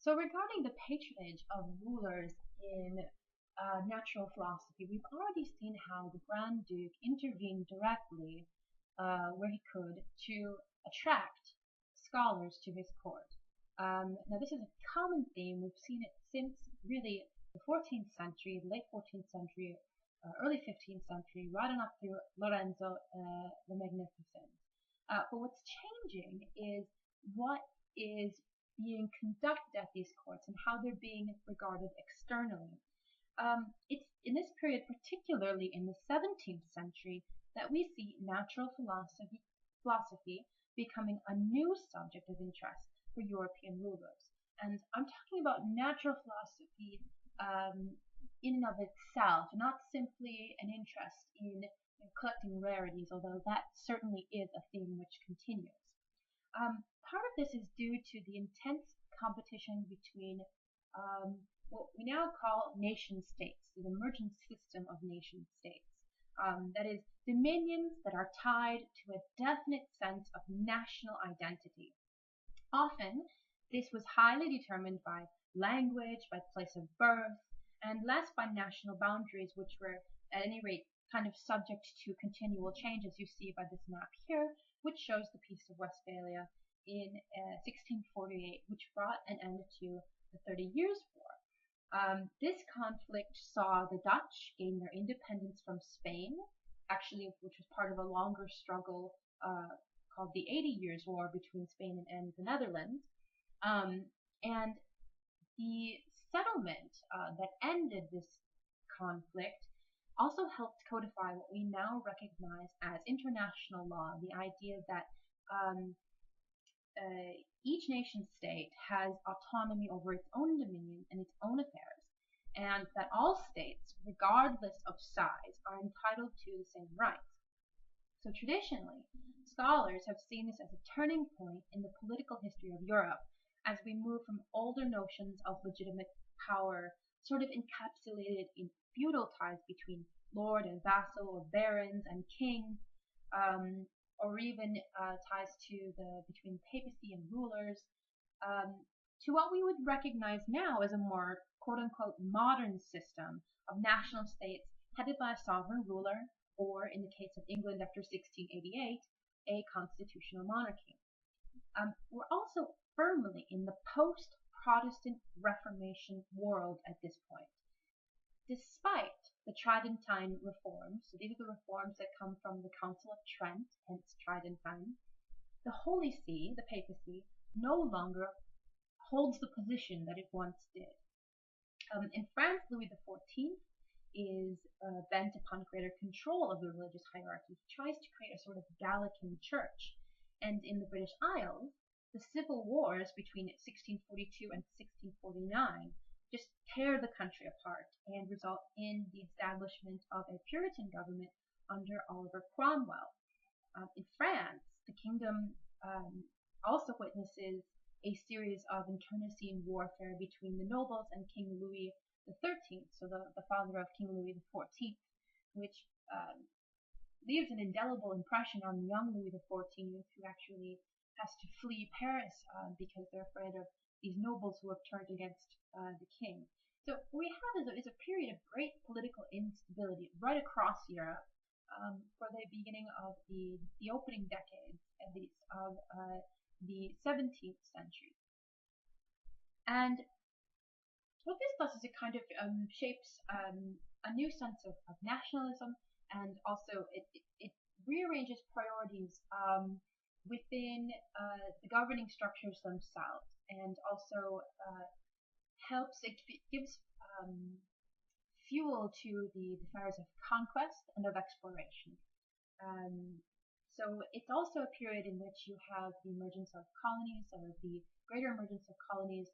So regarding the patronage of rulers in natural philosophy, we've already seen how the Grand Duke intervened directly where he could to attract scholars to his court. Now this is a common theme. We've seen it since really the 14th century, late 14th century, early 15th century, right on up through Lorenzo the Magnificent. But what's changing is what is being conducted at these courts and how they're being regarded externally. It's in this period, particularly in the 17th century, that we see natural philosophy becoming a new subject of interest for European rulers. And I'm talking about natural philosophy in and of itself, not simply an interest in collecting rarities, although that certainly is a theme which continues. Part of this is due to the intense competition between what we now call nation states, the emergent system of nation states. That is, dominions that are tied to a definite sense of national identity. Often, this was highly determined by language, by place of birth, and less by national boundaries, which were, at any rate, kind of subject to continual change, as you see by this map here, which shows the Peace of Westphalia in 1648, which brought an end to the 30 Years' War. This conflict saw the Dutch gain their independence from Spain, actually, which was part of a longer struggle called the 80 Years' War between Spain and the Netherlands. And the settlement that ended this conflict also helped codify what we now recognize as international law, the idea that each nation state has autonomy over its own dominion and its own affairs, and that all states, regardless of size, are entitled to the same rights. So traditionally, scholars have seen this as a turning point in the political history of Europe as we move from older notions of legitimate power, sort of encapsulated in feudal ties between lord and vassal, or barons and king, or even ties between papacy and rulers, to what we would recognize now as a more quote-unquote modern system of national states headed by a sovereign ruler, or in the case of England after 1688, a constitutional monarchy. We're also firmly in the post-Protestant Reformation world at this point. Despite the Tridentine reforms, so these are the reforms that come from the Council of Trent, hence Tridentine, the Holy See, the papacy, no longer holds the position that it once did. In France, Louis XIV is bent upon greater control of the religious hierarchy. He tries to create a sort of Gallican church. And in the British Isles, the civil wars between 1642 and 1649 just tear the country apart and result in the establishment of a Puritan government under Oliver Cromwell. In France, the kingdom also witnesses a series of internecine warfare between the nobles and King Louis XIII, so the father of King Louis XIV, which leaves an indelible impression on young Louis XIV, who actually has to flee Paris because they're afraid of these nobles who have turned against the king. So what we have is a period of great political instability right across Europe for the beginning of the opening decades, at least, of the 17th century. And what this does is it kind of shapes a new sense of nationalism, and also it rearranges priorities within the governing structures themselves, and also it gives fuel to the desires of conquest and of exploration. So it's also a period in which you have the emergence of colonies, or the greater emergence of colonies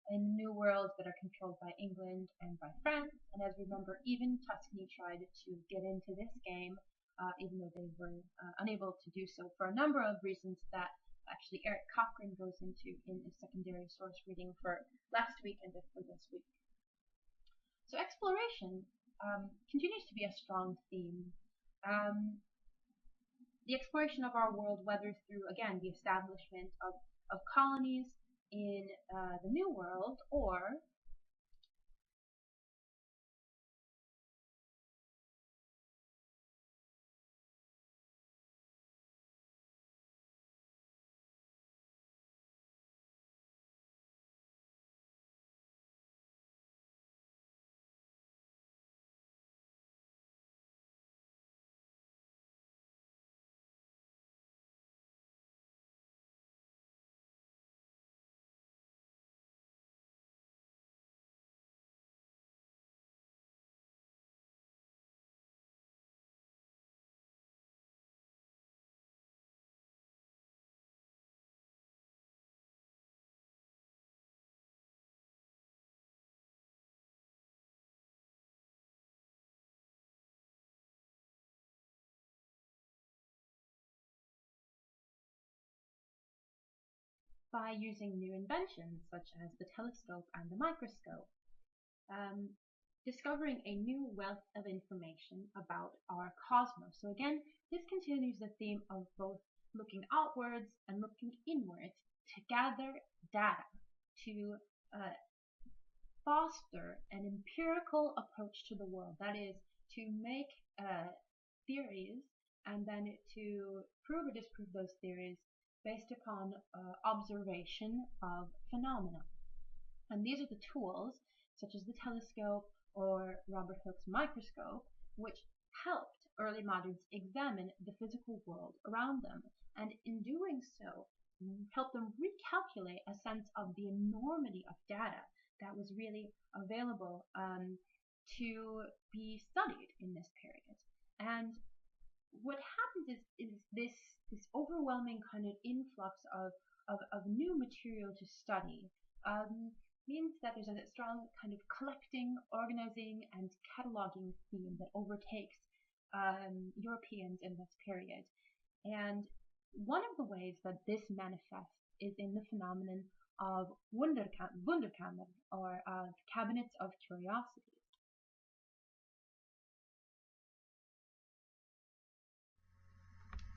in the New World that are controlled by England and by France. And as we remember, even Tuscany tried to get into this game, even though they were unable to do so for a number of reasons that actually Eric Cochrane goes into in a secondary source reading for last week and for this week. So exploration continues to be a strong theme. The exploration of our world, whether through, again, the establishment of colonies, in the New World, or by using new inventions such as the telescope and the microscope, um, discovering a new wealth of information about our cosmos. So again, this continues the theme of both looking outwards and looking inwards to gather data, to foster an empirical approach to the world. That is, to make theories and then to prove or disprove those theories based upon observation of phenomena. And these are the tools, such as the telescope or Robert Hooke's microscope, which helped early moderns examine the physical world around them, and in doing so, helped them recalculate a sense of the enormity of data that was really available to be studied in this period. And what happens is this overwhelming kind of influx of new material to study means that there's a strong kind of collecting, organizing, and cataloging theme that overtakes Europeans in this period. And one of the ways that this manifests is in the phenomenon of Wunderkammer, or cabinets of curiosities.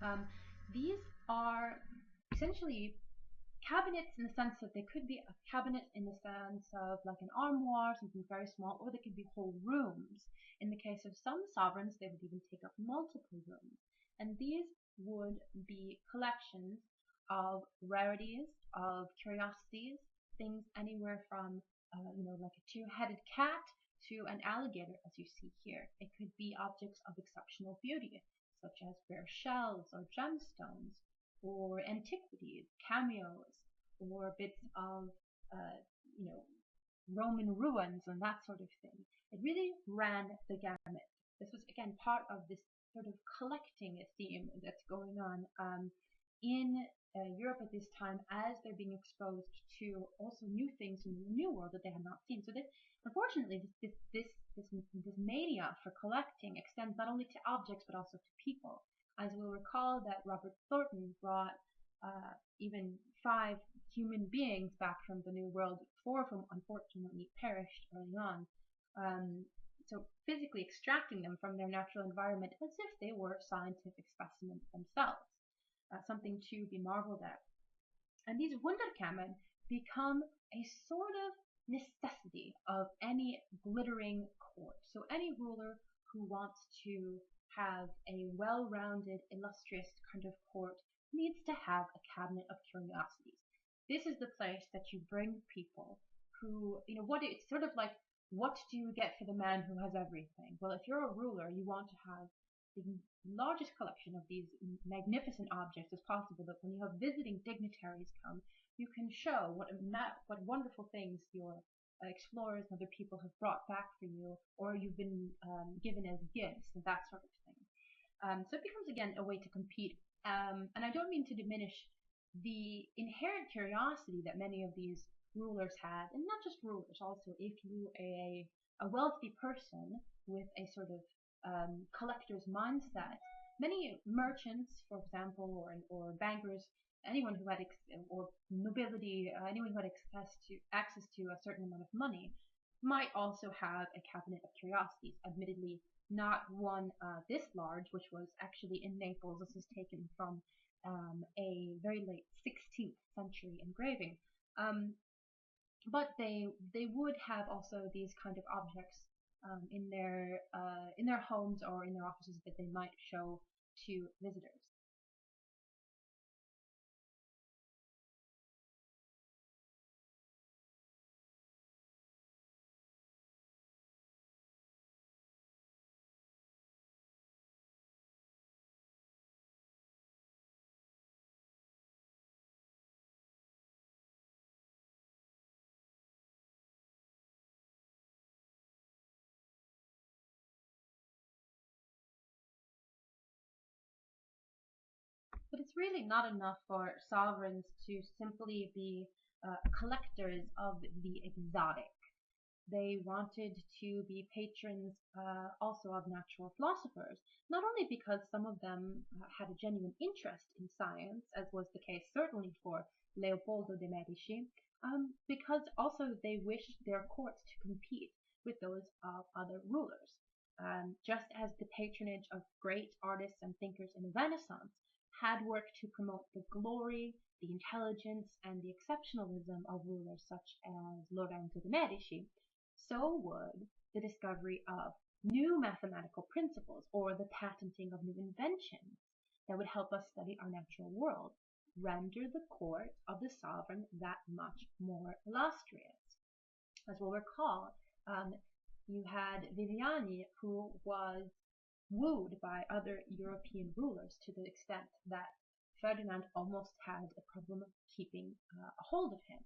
Um, these are essentially cabinets in the sense that they could be a cabinet in the sense of like an armoire, something very small, or they could be whole rooms. In the case of some sovereigns, they would even take up multiple rooms. And these would be collections of rarities, of curiosities, things anywhere from, like a two-headed cat to an alligator, as you see here. It could be objects of exceptional beauty, such as rare shells or gemstones, or antiquities, cameos, or bits of, uh, you know, Roman ruins and that sort of thing. It really ran the gamut. This was again part of this sort of collecting theme that's going on in Europe at this time, as they're being exposed to also new things in the New World that they had not seen. So that, unfortunately, this mania for collecting extends not only to objects but also to people. As we'll recall that Robert Thornton brought even 5 human beings back from the New World, 4 of whom unfortunately perished early on. So physically extracting them from their natural environment as if they were scientific specimens themselves, something to be marveled at. And these Wunderkammern become a sort of necessity of any glittering court. So any ruler who wants to have a well-rounded, illustrious kind of court needs to have a cabinet of curiosities. This is the place that you bring people who, it's sort of like, what do you get for the man who has everything? Well, if you're a ruler, you want to have the largest collection of these magnificent objects as possible, that when you have visiting dignitaries come, you can show what wonderful things your explorers and other people have brought back for you, or you've been given as gifts and that sort of thing. So it becomes again a way to compete. And I don't mean to diminish the inherent curiosity that many of these rulers had, and not just rulers, also if you a wealthy person with a sort of collector's mindset. Many merchants, for example, or bankers, anyone who had or nobility, anyone who had access to a certain amount of money, might also have a cabinet of curiosities. Admittedly, not one this large, which was actually in Naples. This is taken from a very late 16th century engraving. But they would have also these kind of objects in their homes or in their offices that they might show to visitors. But it's really not enough for sovereigns to simply be collectors of the exotic. They wanted to be patrons also of natural philosophers, not only because some of them had a genuine interest in science, as was the case certainly for Leopoldo de' Medici, because also they wished their courts to compete with those of other rulers. Just as the patronage of great artists and thinkers in the Renaissance had worked to promote the glory, the intelligence, and the exceptionalism of rulers such as Lorenzo de' Medici, so would the discovery of new mathematical principles or the patenting of new inventions that would help us study our natural world render the court of the sovereign that much more illustrious. As we'll recall, you had Viviani, who was wooed by other European rulers to the extent that Ferdinand almost had a problem of keeping a hold of him.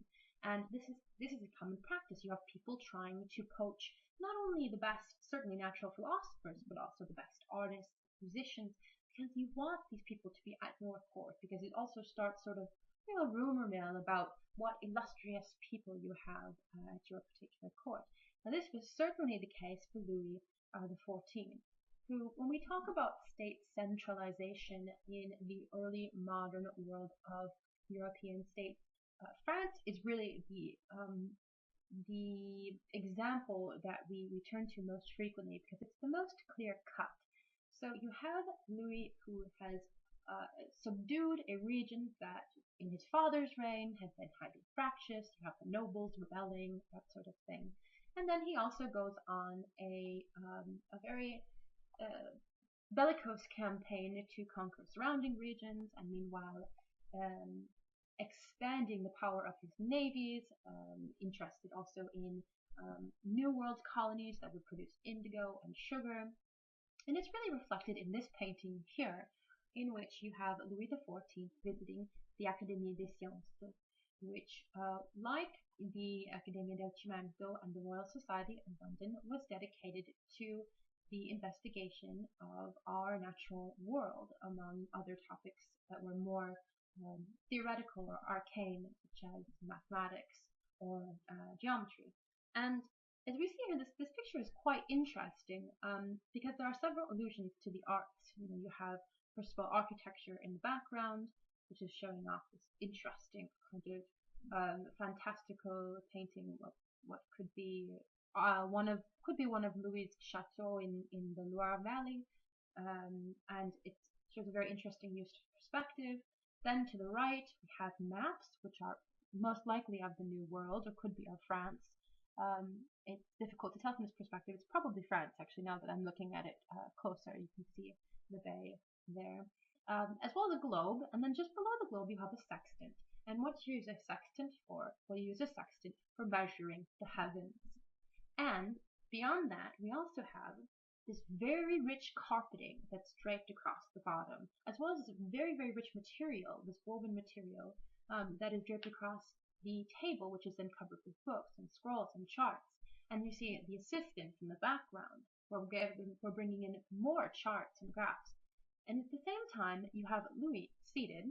And this is a common practice. You have people trying to poach not only the best, certainly natural philosophers, but also the best artists, musicians, because you want these people to be at your court, because it also starts sort of a rumor mill about what illustrious people you have at your particular court. Now, this was certainly the case for Louis the 14th, who, when we talk about state centralization in the early modern world of European states, France is really the example that we turn to most frequently because it's the most clear cut. So you have Louis, who has subdued a region that in his father's reign had been highly fractious. You have the nobles rebelling, that sort of thing. And then he also goes on a very bellicose campaign to conquer surrounding regions, and meanwhile expanding the power of his navies, interested also in New World colonies that would produce indigo and sugar. And it's really reflected in this painting here, in which you have Louis XIV visiting the Académie des Sciences, which, like the Accademia del Cimento and the Royal Society in London, was dedicated to the investigation of our natural world, among other topics that were more theoretical or arcane, such as mathematics or geometry. And as we see here, this picture is quite interesting because there are several allusions to the arts. You have, first of all, architecture in the background, which is showing off this interesting kind of fantastical painting of what could be one of Louis' chateaux in the Loire Valley, and it shows a very interesting use of perspective. Then to the right, we have maps, which are most likely of the New World or could be of France. It's difficult to tell from this perspective. It's probably France, actually, now that I'm looking at it closer. You can see the bay there, as well as a globe. And then just below the globe, you have a sextant. And what do you use a sextant for? Well, you use a sextant for measuring the heavens. And beyond that, we also have this very rich carpeting that's draped across the bottom, as well as this very, very rich material, this woven material that is draped across the table, which is then covered with books and scrolls and charts. And you see the assistant in the background, where we're bringing in more charts and graphs. And at the same time, you have Louis seated,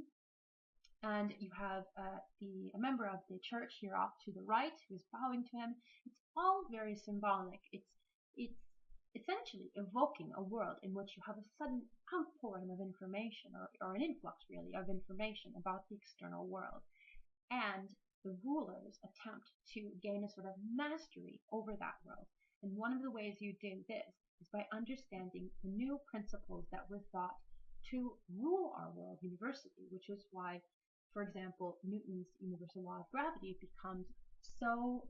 and you have a member of the church here off to the right who is bowing to him. It's all very symbolic. It's essentially evoking a world in which you have a sudden outpouring of information, or an influx really of information about the external world. And the rulers attempt to gain a sort of mastery over that world. And one of the ways you do this is by understanding the new principles that were thought to rule our world universally, which is why, for example, Newton's universal law of gravity becomes so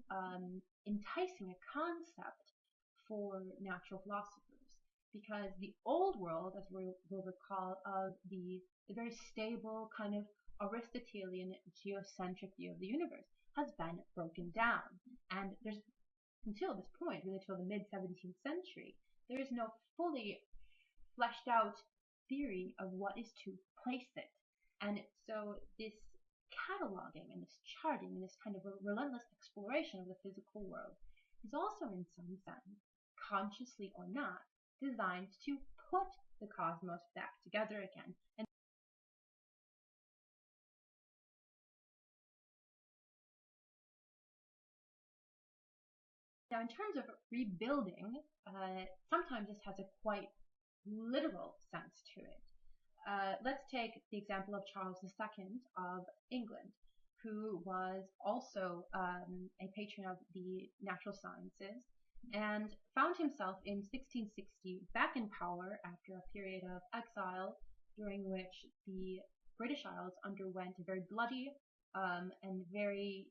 enticing a concept for natural philosophers, because the old world, as we'll recall, of the very stable kind of Aristotelian geocentric view of the universe has been broken down. And there's, until this point, really till the mid-17th century, there is no fully fleshed out theory of what is to place it. And so this cataloging and this charting and this kind of relentless exploration of the physical world is also in some sense, consciously or not, designed to put the cosmos back together again. And now in terms of rebuilding, sometimes this has a quite literal sense to it. Let's take the example of Charles II of England, who was also a patron of the natural sciences and found himself in 1660 back in power after a period of exile during which the British Isles underwent a very bloody and very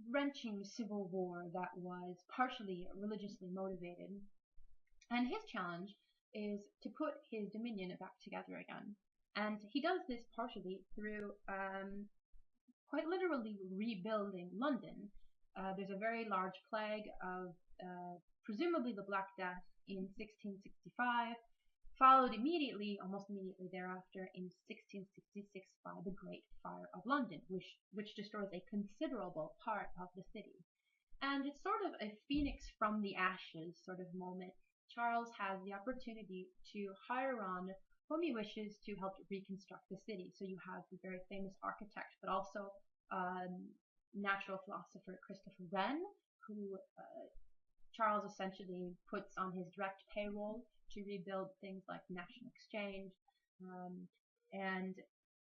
wrenching civil war that was partially religiously motivated. And his challenge is to put his dominion back together again. And he does this partially through quite literally rebuilding London. There's a very large plague of presumably the Black Death in 1665, followed immediately, almost immediately thereafter, in 1666 by the Great Fire of London, which destroys a considerable part of the city. And it's sort of a phoenix from the ashes sort of moment. Charles has the opportunity to hire on whom he wishes to help reconstruct the city. So you have the very famous architect, but also natural philosopher Christopher Wren, who Charles essentially puts on his direct payroll to rebuild things like the National Exchange. And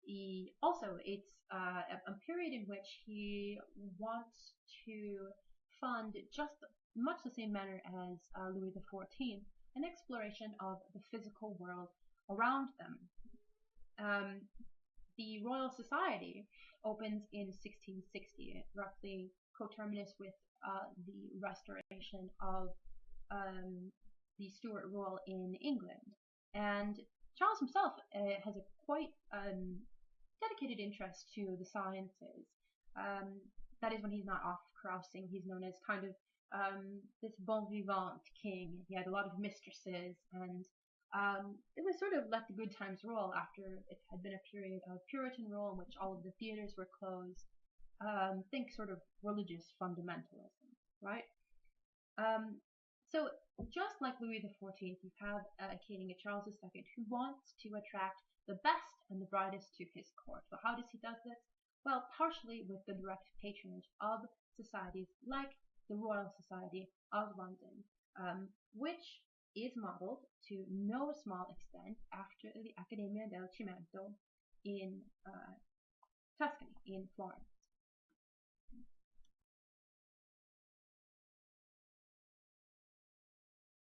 he also, it's a period in which he wants to fund, just much the same manner as Louis XIV, an exploration of the physical world around them. The Royal Society opens in 1660, roughly coterminous with the restoration of the Stuart rule in England. And Charles himself has a quite dedicated interest to the sciences. That is when he's not off carousing. He's known as kind of this bon vivant king. He had a lot of mistresses, and it was sort of let the good times roll after it had been a period of Puritan rule in which all of the theaters were closed. Think sort of religious fundamentalism, right? So just like Louis XIV, you have King Charles II, who wants to attract the best and the brightest to his court. But how does he do this? Well, partially with the direct patronage of societies like the Royal Society of London, which is modeled to no small extent after the Accademia del Cimento in Tuscany, in Florence.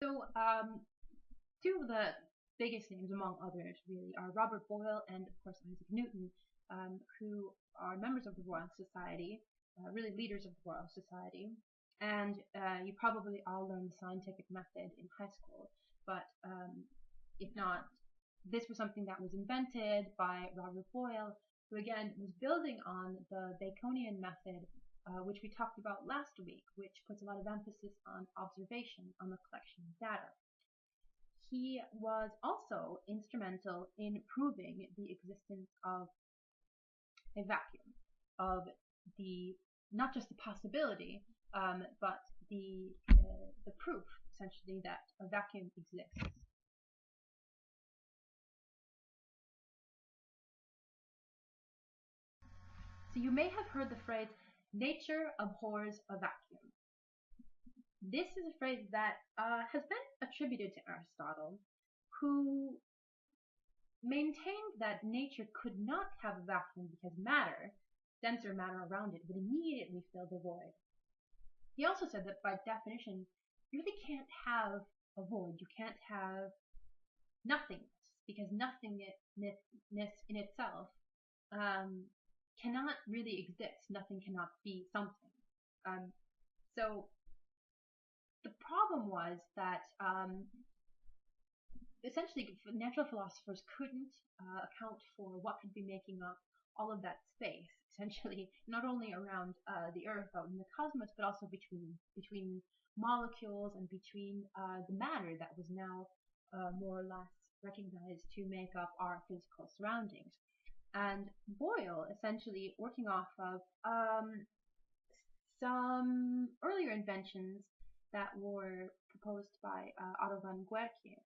So two of the biggest names among others really are Robert Boyle and of course Isaac Newton, who are members of the Royal Society, really leaders of the Royal Society. And you probably all learned the scientific method in high school, but if not, this was something that was invented by Robert Boyle, who again was building on the Baconian method, which we talked about last week, which puts a lot of emphasis on observation, on the collection of data. He was also instrumental in proving the existence of a vacuum, of the not just the possibility, but the proof, essentially, that a vacuum exists. So you may have heard the phrase, nature abhors a vacuum. This is a phrase that has been attributed to Aristotle, who maintained that nature could not have a vacuum because matter, denser matter around it, would immediately fill the void. He also said that by definition, you really can't have a void, you can't have nothingness, because nothingness in itself cannot really exist. Nothing cannot be something. So the problem was that essentially natural philosophers couldn't account for what could be making up all of that space, essentially not only around the Earth out in the cosmos, but also between molecules and between the matter that was now more or less recognized to make up our physical surroundings. And Boyle, essentially working off of some earlier inventions that were proposed by Otto von Guericke,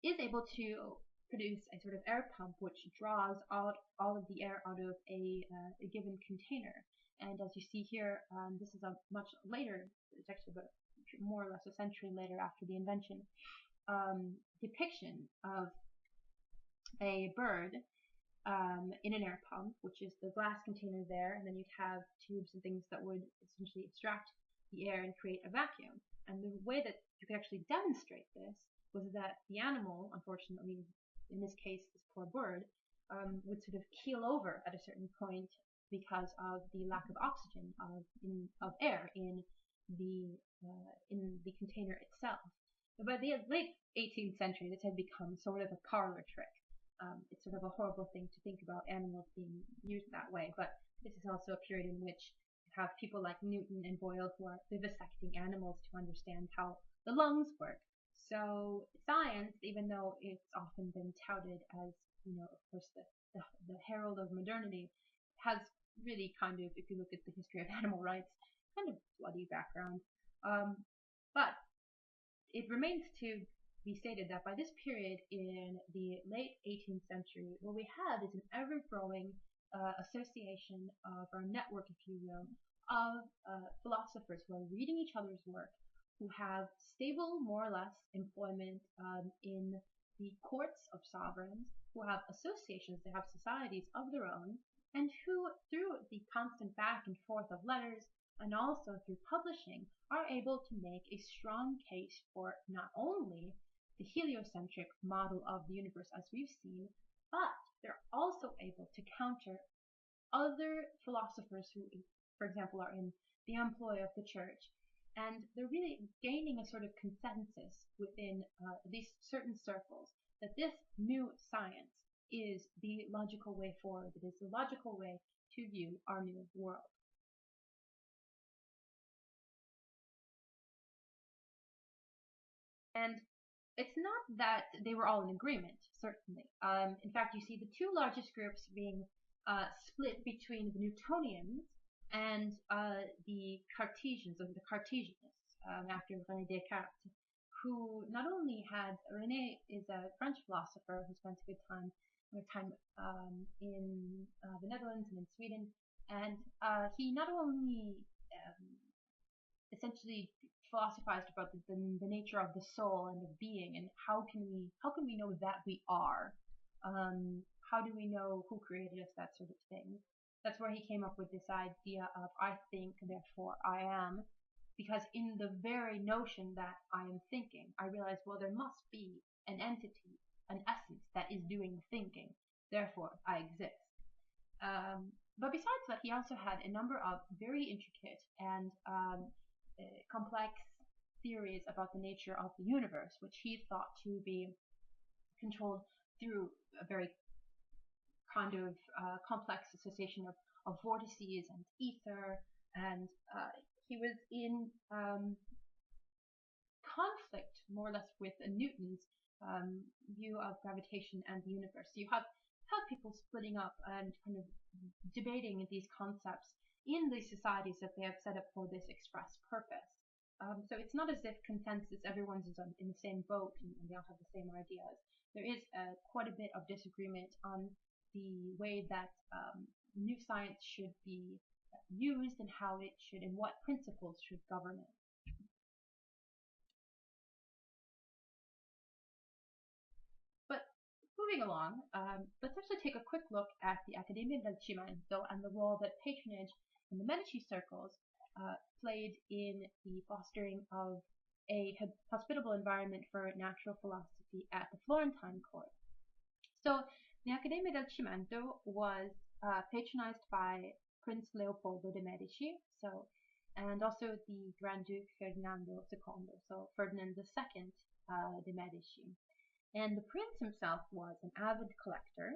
is able to produce a sort of air pump which draws out all of the air out of a given container. And as you see here, this is a much later, it's actually about more or less a century later after the invention, depiction of a bird in an air pump, which is the glass container there, and then you'd have tubes and things that would essentially extract the air and create a vacuum. And the way that you could actually demonstrate this was that the animal, unfortunately, in this case, this poor bird, would sort of keel over at a certain point because of the lack of oxygen of air in the container itself. But by the late 18th century, this had become sort of a parlor trick. It's sort of a horrible thing to think about animals being used that way, but this is also a period in which you have people like Newton and Boyle who are vivisecting animals to understand how the lungs work. So science, even though it's often been touted as, of course, the herald of modernity, has really kind of, if you look at the history of animal rights, kind of bloody background. But it remains to be stated that by this period in the late 18th century, what we have is an ever-growing association of, or network, if you will, of philosophers who are reading each other's work, who have stable, more or less, employment in the courts of sovereigns, who have associations, they have societies of their own, and who, through the constant back and forth of letters, and also through publishing, are able to make a strong case for not only the heliocentric model of the universe as we've seen, but they're also able to counter other philosophers who, for example, are in the employ of the church. And they're really gaining a sort of consensus within these certain circles that this new science is the logical way forward, it is the logical way to view our new world. And it's not that they were all in agreement, certainly. In fact, you see the two largest groups being split between the Newtonians and the Cartesians, or the Cartesianists, after René Descartes, who not only had, René is a French philosopher who spent a good time in the Netherlands and in Sweden, and he not only essentially philosophized about the nature of the soul and of being, and how can we know that we are, how do we know who created us, that sort of thing. That's where he came up with this idea of I think, therefore I am, because in the very notion that I am thinking, I realize, well, there must be an entity, an essence that is doing the thinking, therefore I exist. But besides that, he also had a number of very intricate and complex theories about the nature of the universe, which he thought to be controlled through a very kind of complex association of vortices and ether, and he was in conflict, more or less, with Newton's view of gravitation and the universe. So you have people splitting up and kind of debating these concepts in the societies that they have set up for this express purpose. So it's not as if consensus, everyone's in the same boat and they all have the same ideas. There is quite a bit of disagreement on the way that new science should be used and how it should, and what principles should govern it. But moving along, let's actually take a quick look at the Accademia del Cimento and the role that patronage in the Medici circles played in the fostering of a hospitable environment for natural philosophy at the Florentine court. So The Accademia del Cimento was patronized by Prince Leopoldo de' Medici, and also the Grand Duke Ferdinando II, so Ferdinand II de' Medici. And the prince himself was an avid collector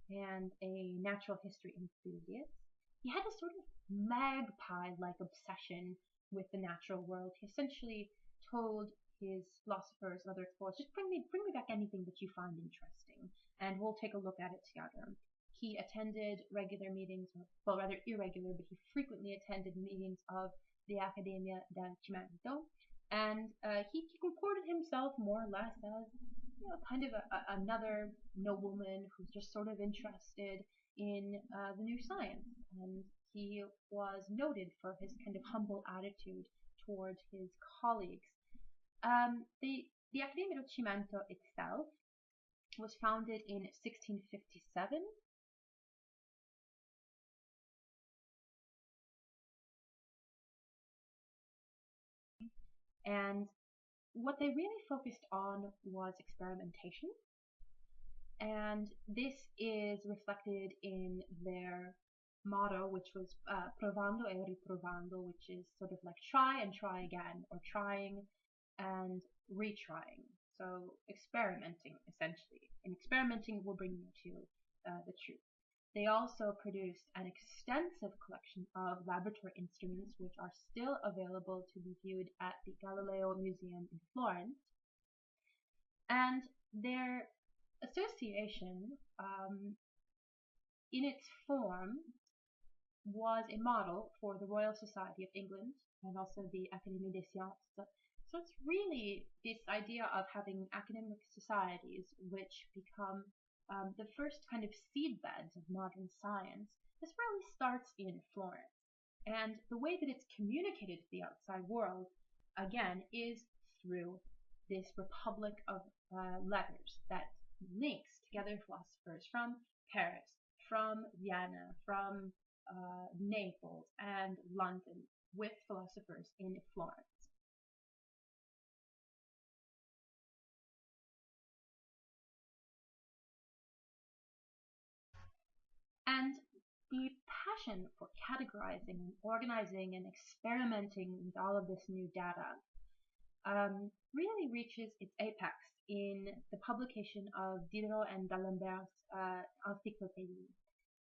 and a natural history enthusiast. He had a sort of magpie-like obsession with the natural world. He essentially told his philosophers and other explorers, just bring me back anything that you find interesting, and we'll take a look at it together. He attended regular meetings, well, rather irregular, but he frequently attended meetings of the Accademia del Cimento, and he comported himself more or less as kind of another nobleman who's just sort of interested in the new science. And he was noted for his kind of humble attitude towards his colleagues. The Accademia del Cimento itself was founded in 1657. And what they really focused on was experimentation. And this is reflected in their motto, which was provando e riprovando, which is sort of like try and try again, or trying and retrying. So experimenting, essentially. And experimenting will bring you to the truth. They also produced an extensive collection of laboratory instruments, which are still available to be viewed at the Galileo Museum in Florence. And their association, in its form, was a model for the Royal Society of England and also the Académie des Sciences. So it's really this idea of having academic societies which become the first kind of seedbeds of modern science. This really starts in Florence. And the way that it's communicated to the outside world, again, is through this republic of letters that links together philosophers from Paris, from Vienna, from Naples, and London with philosophers in Florence. And the passion for categorizing and organizing and experimenting with all of this new data really reaches its apex in the publication of Diderot and d'Alembert's Encyclopédie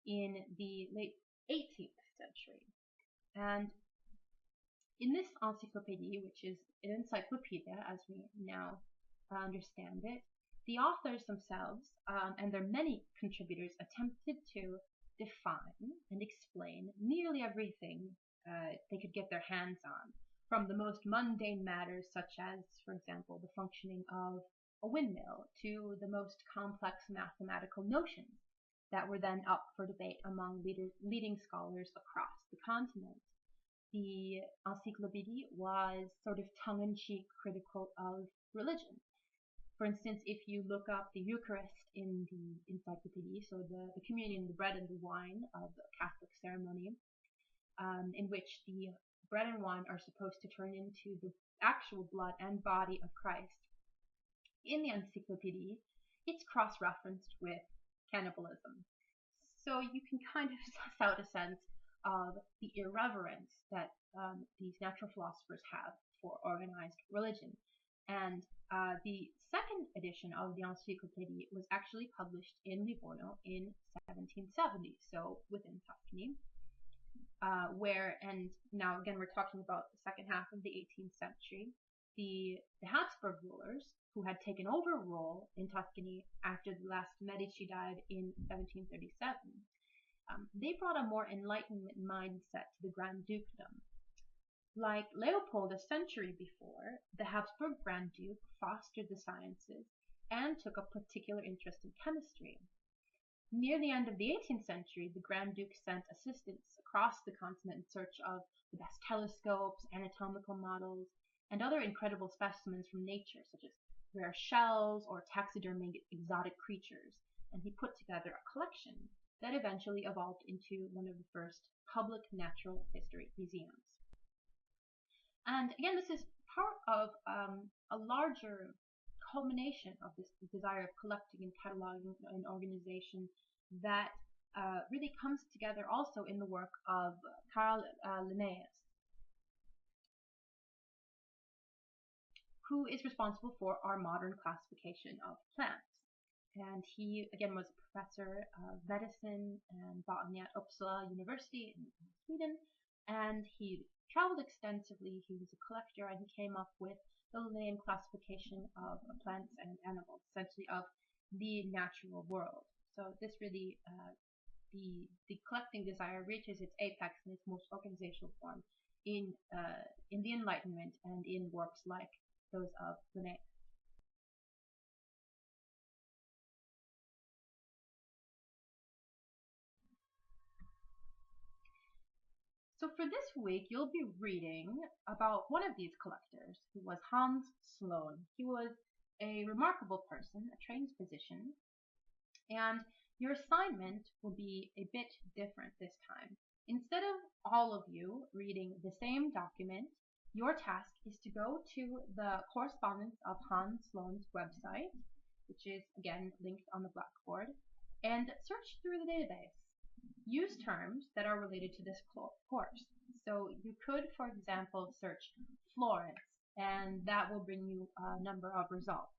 in the late 18th century. And in this encyclopédie, which is an encyclopedia as we now understand it, the authors themselves and their many contributors attempted to define and explain nearly everything they could get their hands on, from the most mundane matters such as, for example, the functioning of a windmill, to the most complex mathematical notions that were then up for debate among leading scholars across the continent. The Encyclopédie was sort of tongue-in-cheek critical of religion. For instance, if you look up the Eucharist in the Encyclopédie, so the communion, the bread and the wine of the Catholic ceremony, in which the bread and wine are supposed to turn into the actual blood and body of Christ, in the Encyclopédie, it's cross-referenced with cannibalism. So you can kind of suss out a sense of the irreverence that these natural philosophers have for organized religion. And the second edition of the Encyclopédie was actually published in Livorno in 1770, so within Tuscany, and now again we're talking about the second half of the 18th century, the Habsburg rulers, who had taken over rule in Tuscany after the last Medici died in 1737, they brought a more Enlightenment mindset to the Grand Dukedom. Like Leopold a century before, the Habsburg Grand Duke fostered the sciences and took a particular interest in chemistry. Near the end of the 18th century, the Grand Duke sent assistants across the continent in search of the best telescopes, anatomical models, and other incredible specimens from nature, such as rare shells or taxidermied exotic creatures, and he put together a collection that eventually evolved into one of the first public natural history museums. And again, this is part of a larger culmination of this desire of collecting and cataloging an organization that really comes together also in the work of Carl Linnaeus, who is responsible for our modern classification of plants. And he, again, was a professor of medicine and botany at Uppsala University in Sweden. And he traveled extensively. He was a collector, and he came up with the Linnaean classification of plants and animals, essentially of the natural world. So this really, the collecting desire reaches its apex in its most organizational form in the Enlightenment and in works like those of Linnaeus. So for this week, you'll be reading about one of these collectors, who was Hans Sloane. He was a remarkable person, a trained physician, and your assignment will be a bit different this time. Instead of all of you reading the same document, your task is to go to the correspondence of Hans Sloane's website, which is again linked on the blackboard, and search through the database. Use terms that are related to this course. So you could, for example, search Florence, and that will bring you a number of results.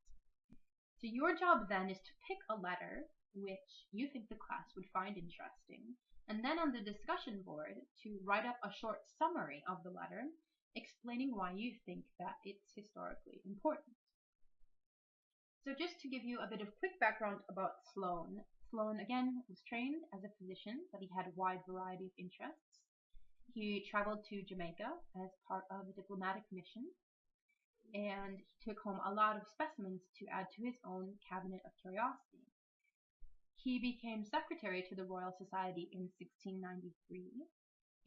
So your job then is to pick a letter which you think the class would find interesting, and then on the discussion board to write up a short summary of the letter, explaining why you think that it's historically important. So just to give you a bit of quick background about Sloane. Sloane, again, was trained as a physician, but he had a wide variety of interests. He traveled to Jamaica as part of a diplomatic mission, and he took home a lot of specimens to add to his own cabinet of curiosity. He became secretary to the Royal Society in 1693,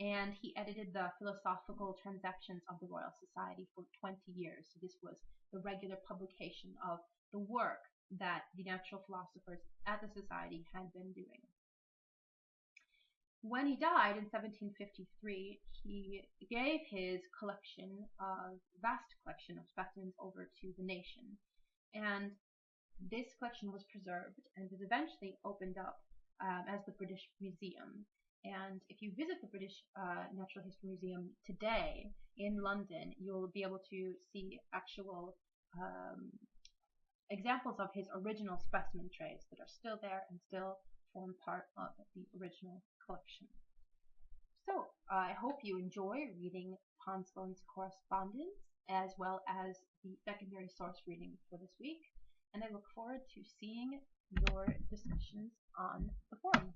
and he edited the Philosophical Transactions of the Royal Society for 20 years. So this was the regular publication of the work that the natural philosophers at the Society had been doing. When he died in 1753, he gave his vast collection of specimens over to the nation. And this collection was preserved and was eventually opened up as the British Museum. And if you visit the British Natural History Museum today in London, you'll be able to see actual examples of his original specimen trays that are still there and still form part of the original collection. So I hope you enjoy reading Hans Sloane's correspondence as well as the secondary source reading for this week, and I look forward to seeing your discussions on the forum.